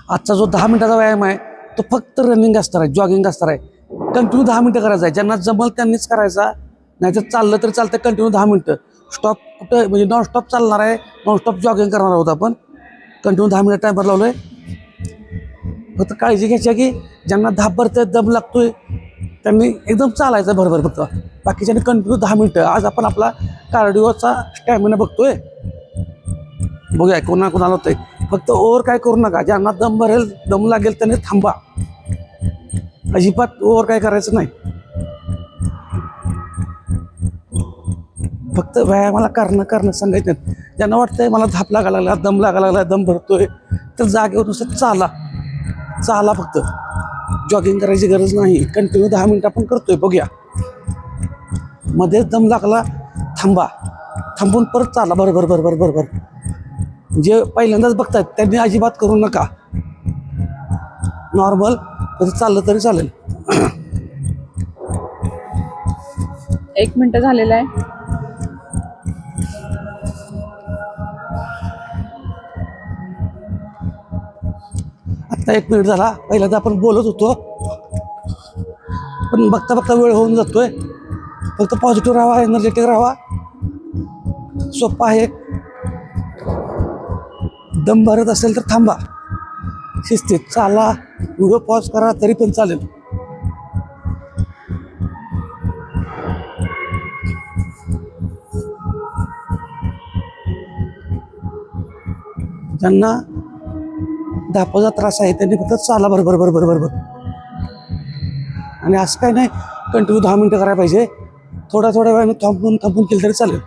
आजचा जो 10 मिनिटाचा व्यायाम आहे तो फक्त रनिंग असणार आहे, जॉगिंग असणार आहे. कंटिन्यू 10 मिनिटं करायचं आहे. ज्यांना जमल त्यांनीच करायचा, नाही तर चाललं तरी चालतं. कंटिन्यू 10 मिनिटं. स्टॉप कुठं म्हणजे नॉनस्टॉप चालणार आहे, नॉनस्टॉप जॉगिंग करणार आहोत आपण. कंटिन्यू 10 मिनिट टायमर लावलं आहे. फक्त काळजी घ्यायची आहे की ज्यांना धापभरते दम लागतोय त्यांनी एकदम चालायचं भरभर फक्त. बाकीच्यांनी कंटिन्यू 10 मिनिटं. आज आपण आपला कार्डिओचा स्टॅमिना बघतोय. बघूया कोणाला होतंय. फक्त ओव्हर काय करू नका. ज्यांना दम भरेल, दम लागेल त्यांनी थांबा. अजिबात ओव्हर काय करायचं नाही. फक्त व्यायामाला करणं सांगायचं नाही. ज्यांना वाटतंय मला धाप लागायला लागला, दम लागायला लागला, दम भरतोय, तर जागेवर नुसतं चाला फक्त. जॉगिंग करायची गरज नाही. कंटिन्यू 10 मिनिटं आपण करतोय. बघूया. मध्येच दम लागला थांबा, थांबून परत चाला. बरोबर. जे पहिल्यांदाच बघतायत त्यांनी अजिबात करू नका. नॉर्मल चाललं तरी चालेल. 1 मिनिट झालेलं आहे. आता 1 मिनिट झाला. पहिल्यांदा आपण बोलत होतो, पण बघता वेळ होऊन जातोय. फक्त पॉझिटिव्ह राहा, एनर्जेटिक राहा. सोपं आहे. दम भरत असेल तर थांबा, शिस्तीत चाला. व्हिडिओ पॉज करा तरी पण चालेल. ज्यांना धापाचा त्रास आहे त्यांनी फक्त चाला बरोबर. आणि असं काही नाही कंटिन्यू 10 मिनिटं करायला पाहिजे. थोड्या वेळाने थांबून केलं तरी चालेल.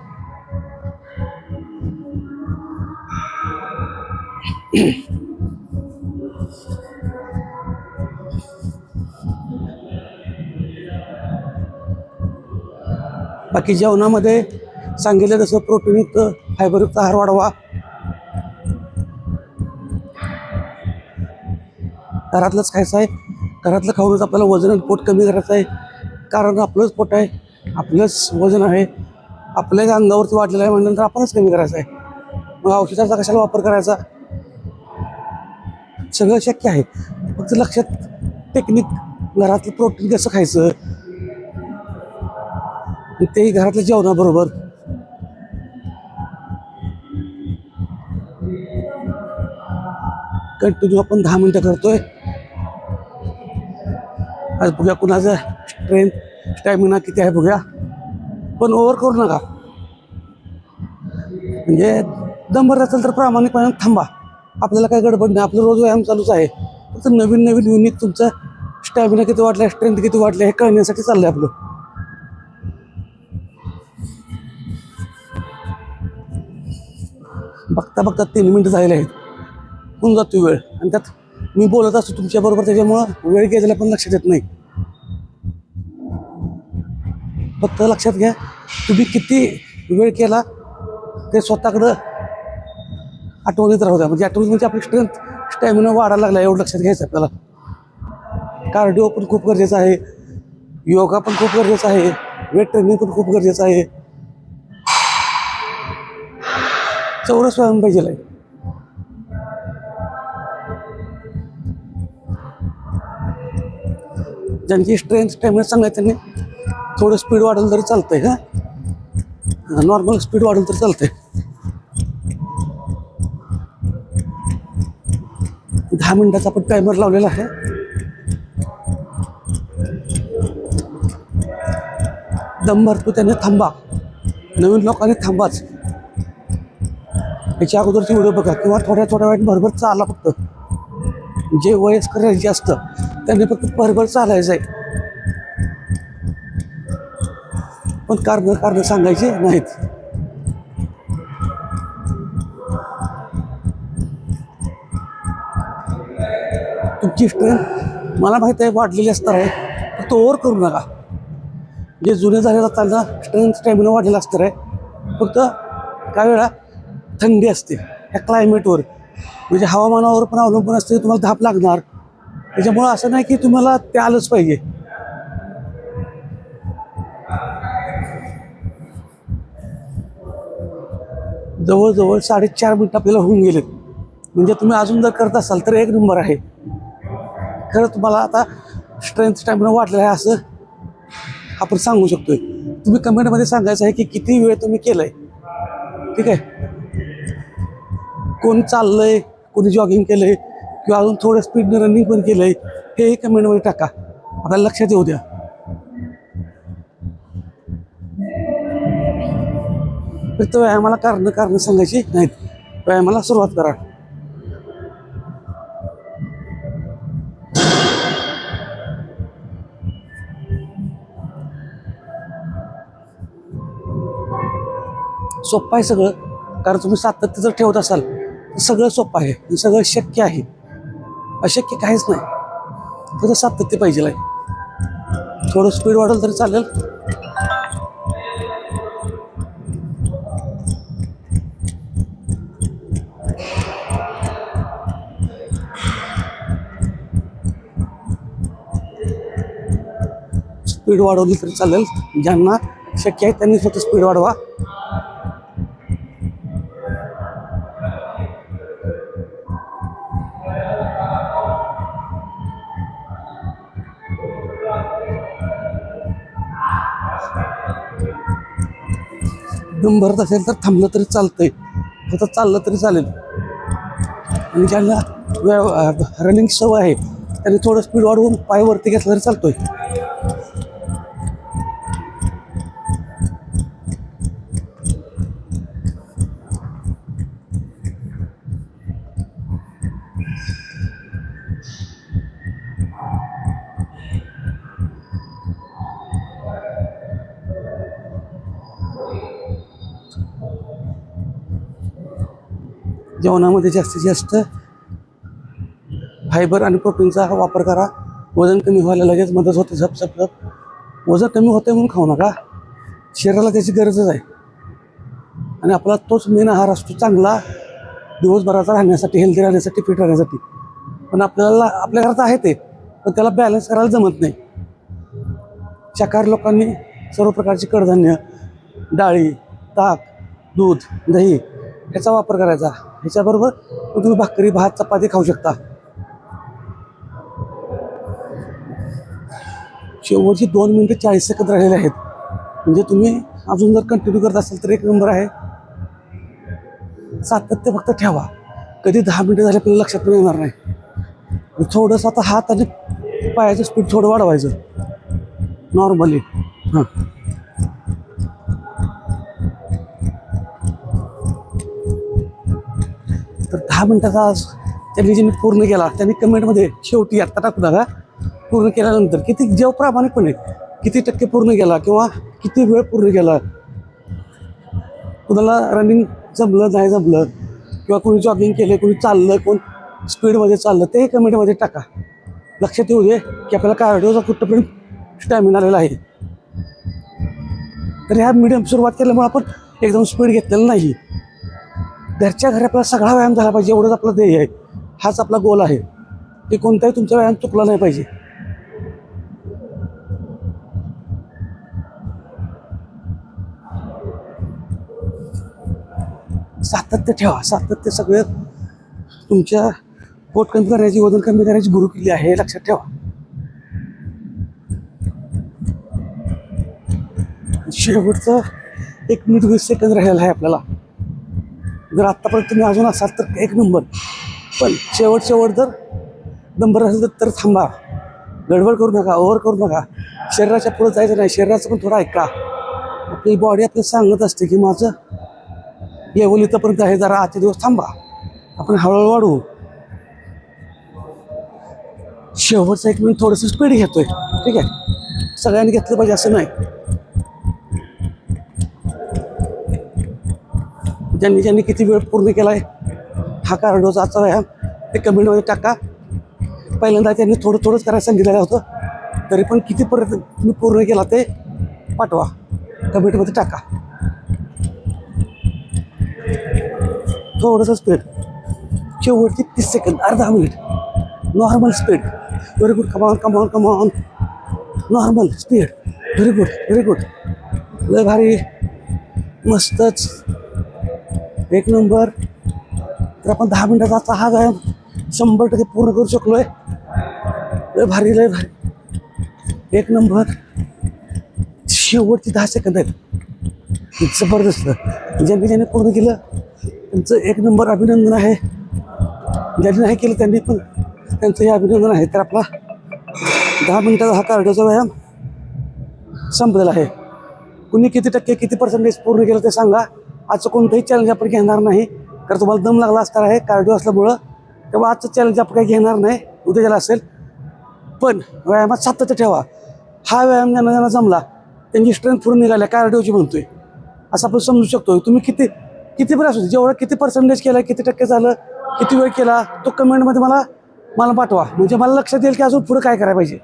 बाकी जेवणामध्ये सांगितलं तसं प्रोटीनयुक्त, फायबरयुक्त आहार वाढवा. घरातलंच खायचं आहे. घरातलं खाऊनच आपल्याला वजन आणि पोट कमी करायचं आहे. कारण आपलंच पोट आहे, आपलंच वजन आहे, आपल्याच अंगावरती वाढलेलं आहे. म्हणल्यानंतर आपणच कमी करायचं आहे. मग औषधाचा कशाला वापर करायचा? सगळं शक्य आहे. फक्त लक्षात टेक्निक, घरातलं प्रोटीन कसं खायचं तेही घरातल्या जेवणाबरोबर. कंटिन्यू आपण 10 मिनिटं करतोय. आज बघूया कुणाचं स्टॅमिना किती आहे बघूया. पण ओव्हर करू नका. म्हणजे दम भरत असेल तर प्रामाणिकपणे थांबा. आपल्याला काही गडबड नाही. आपलं रोज व्यायाम चालूच आहे. फक्त नवीन युनिक तुमचं स्टॅमिना किती वाढलं, स्ट्रेंथ किती वाढलं हे कळण्यासाठी चाललंय आपलं. बघता 3 मिनिटं झालेले आहेत. होऊन जातो वेळ. आणि त्यात मी बोलत असतो तुमच्याबरोबर, त्याच्यामुळं वेळ गेलेला पण लक्षात येत नाही. फक्त लक्षात घ्या तुम्ही किती वेळ केला ते स्वतःकडं आठवणीत राहू द्या. म्हणजे आपली स्टॅमिना वाढायला लागला एवढं लक्षात घ्यायचं आपल्याला. कार्डिओ पण खूप गरजेचं आहे, योगा पण खूप गरजेचं आहे, वेट ट्रेनिंग पण खूप गरजेचं आहे. चौरस व्यायाम पाहिजे आहे. ज्यांची स्टॅमिना चांगला आहे त्यांनी थोडं स्पीड वाढवलं तरी चालतंय. नॉर्मल स्पीड वाढवलं तरी चालतंय. 10 मिनिटाचा आपण टायमर लावलेला आहे. दम भरतो त्याने थांबा. नवीन लोकांनी थांबाच. याच्या अगोदरची व्हिडिओ बघा किंवा थोड्या वेळात भरभर चाला. फक्त जे वयस्कर जे असतं त्यांनी फक्त भरभर चालायचं आहे. पण कारण सांगायचे नाहीत. तुमची स्ट्रेंथ मला माहीत आहे वाढलेली असणार आहे. फक्त ओव्हर करू नका. जे जुने झालेलं त्यांना स्टॅमिना वाढलेला असणार आहे. फक्त काही वेळा थंडी असते ह्या क्लायमेटवर, म्हणजे हवामानावर पण अवलंबून असते. तुम्हाला धाप लागणार. त्याच्यामुळं असं नाही की तुम्हाला ते आलंच पाहिजे. जवळजवळ 4.5 मिनिट आपल्याला होऊन गेलेत. म्हणजे तुम्ही अजून जर करत असाल तर एक नंबर आहे. खरं तुम्हाला आता स्ट्रेंथ स्टॅमिना वाढलेला आहे असं आपण सांगू शकतोय. तुम्ही कमेंटमध्ये सांगायचं आहे की किती वेळ तुम्ही केलंय. ठीक आहे, कोण चाललंय, कोणी जॉगिंग केलंय किंवा अजून थोडं स्पीडने रनिंग पण केलंय हेही कमेंटमध्ये टाका, आपल्याला लक्षात येऊ द्या. फक्त व्यायामाला कारण सांगायची नाहीत, व्यायामाला सुरुवात करा. सोपं आहे सगळं, कारण तुम्ही सातत्य जर ठेवत असाल तर सगळं सोपं आहे, सगळं शक्य आहे. अशक्य काहीच नाही, फक्त सातत्य पाहिजे आहे. थोडं स्पीड वाढवलं तरी चालेल. स्पीड वाढवली तरी चालेल. ज्यांना शक्य आहे त्यांनी फक्त स्पीड वाढवा. दम भरत असेल तर थांबलं तरी चालतंय, फक्त चाललं तरी चालेल. आणि ज्यांना रनिंग सवय आहे त्यांनी थोडं स्पीड वाढवून पाय वरती घेतला तरी चालतोय. जेवणामध्ये जास्तीत जास्त फायबर आणि प्रोटीनचा वापर करा. वजन कमी व्हायला लगेच मदत होते. झप. वजन कमी होते म्हणून खाऊ नका, शरीराला त्याची गरजच आहे. आणि आपला तोच मेन आहार असतो चांगला दिवसभराचा राहण्यासाठी, हेल्दी राहण्यासाठी, फिट राहण्यासाठी. पण आपल्या घरात आहे ते, पण त्याला बॅलन्स करायला जमत नाही. शाकाहारी लोकांनी सर्व प्रकारची कडधान्य, डाळी, ताक, दूध, दही ह्याचा वापर करायचा. ह्याच्याबरोबर तुम्ही भाकरी, भात, चपाती खाऊ शकता. शेवटची 2 मिनिटं 40 सेकंद राहिलेले आहेत. म्हणजे तुम्ही अजून जर कंटिन्यू करत असाल तर एक नंबर आहे. सातत्य फक्त ठेवा. कधी 10 मिनिटं झाले आपल्याला लक्षात पण येणार नाही. थोडंसं आता हात आणि पायाचं स्पीड थोडं वाढवायचं नॉर्मली. हां, तर 10 मिनिटाचा आज त्यांनी ज्यांनी पूर्ण केला त्यांनी कमेंटमध्ये शेवटी आत्ता टाकू नका. पूर्ण केल्यानंतर किती जेव्हा प्रामाणिकपणे किती टक्के पूर्ण केला किंवा किती वेळ पूर्ण केला, कुणाला रनिंग जमलं नाही जमलं किंवा कोणी जॉगिंग केलं, कोणी चाललं, कोण स्पीडमध्ये चाललं, ते कमेंटमध्ये टाका. लक्षात येऊ दे की आपल्याला कार्डिओचा कुठपर्यंत स्टॅमिना आलेला आहे. तर ह्या मीडियम सुरुवात केल्यामुळे आपण एकदम स्पीड घेतलेलं नाही. घरच्या घरी आपला सगळा व्यायाम झाला पाहिजे, एवढंच आपलं ध्येय आहे. हाच आपला गोल आहे की कोणताही तुमचा व्यायाम चुकला नाही पाहिजे. सातत्य ठेवा. सातत्य सगळं तुमच्या पोट कमी करायची, वजन कमी करायची गुरुकिल्ली आहे, हे लक्षात ठेवा. शेवटचं 1 मिनिट 20 सेकंद राहिलेलं आहे आपल्याला. जर आत्तापर्यंत तुम्ही अजून असाल तर एक नंबर. पण शेवट जर नंबर असेल तर थांबा. गडबड करू नका, ओव्हर करू नका. शरीराच्या पुढे जायचं नाही. शरीराचं पण थोडं ऐका. आपली बॉडी आपल्याला सांगत असते की माझं लेवल इथंपर्यंत आहे, जरा आजचे दिवस थांबा, आपण हळूहळू वाढवू. शेवटचं 1 मिनिट थोडंसं स्पीड घेतोय, ठीक आहे. सगळ्यांनी घेतलं पाहिजे असं नाही. ज्यांनी किती वेळ पूर्ण केला आहे हा कार्डिओचा आजचा व्यायाम ते कमेंटमध्ये टाका. पहिल्यांदा त्यांनी थोडंच करायला सांगितलेलं होतं, तरी पण कितीपर्यंत तुम्ही पूर्ण केला ते पाठवा, कमेंटमध्ये टाका. थोडंसं स्पीड, शेवटची 30 सेकंद, अर्धा minute normal speed. Very good. Come on. Normal speed. Very good. लय भारी, मस्तच, एक नंबर. तर आपण 10 मिनिटाचा आता हा व्यायाम 100% पूर्ण करू शकलोय. लय भारी लय भारी, एक नंबर. शेवटची 10 सेकंद आहेत, जबरदस्त. ज्यांनी पूर्ण केलं त्यांचं एक नंबर अभिनंदन आहे. ज्यांनी नाही केलं त्यांनी पण त्यांचंही अभिनंदन आहे. तर आपला 10 मिनिटाचा हा कार्डिओचा व्यायाम संपलेला आहे. कुणी किती टक्के किती पर्सेंटेज पूर्ण केलं ते सांगा. आजचं कोणतंही चॅलेंज आपण घेणार नाही, कारण तुम्हाला दम लागला असणार आहे कार्डिओ असल्यामुळं. तेव्हा आजचं चॅलेंज आपण काही घेणार नाही, उद्या ज्याला असेल. पण व्यायामात सातत्य ठेवा. हा व्यायाम ज्यांना जमला त्यांची स्ट्रेंथ पूर्ण निघाल्या कार्डिओची म्हणतोय असं आपण समजू शकतो. तुम्ही किती पण असू, जेवढं किती पर्सेंटेज केलं, किती टक्के झालं, किती वेळ केला, तो कमेंटमध्ये मला पाठवा. म्हणजे मला लक्षात येईल की अजून पुढे काय करायला पाहिजे.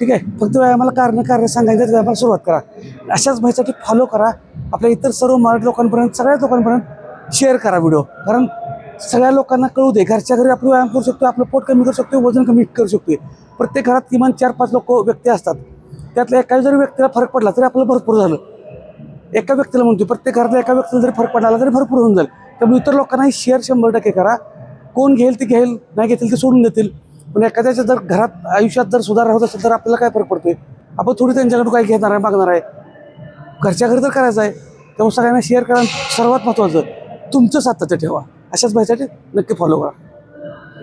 ठीक आहे, फक्त व्यायामाला कार्य सांगायचं, व्यायामाला सुरुवात करा. अशाच माहितीसाठी फॉलो करा. आपल्या इतर सर्व मराठी लोकांपर्यंत, सगळ्या लोकांपर्यंत शेअर करा व्हिडिओ. कारण सगळ्या लोकांना कळू दे. घरच्या घरी आपलं व्यायाम करू शकतो, आपलं पोट कमी करू शकतो, वजन कमी करू शकतो. प्रत्येक घरात किमान 4-5 व्यक्ती असतात. त्यातल्या एका जरी व्यक्तीला फरक पडला तरी आपलं भरपूर झालं. एका व्यक्तीला म्हणतो, प्रत्येक घरातल्या एका व्यक्तीला जरी फरक पडला तरी भरपूर होऊन जाईल. त्यामुळे इतर लोकांनाही शेअर 100% करा. कोण घेईल ते घेईल, नाही घेतील ते सोडून देतील. पण एखाद्याच्या जर घरात आयुष्यात जर सुधार होत असेल तर आपल्याला काय फरक पडतोय. आपण थोडी त्यांच्याकडून काही घेणार आहे, मागणार आहे. घरच्या घरी तर करायचं आहे. त्यामुळे सगळ्यांना शेअर करा. सर्वात महत्त्वाचं तुमचं सातत्य ठेवा. अशाच माहितीसाठी नक्की फॉलो करा.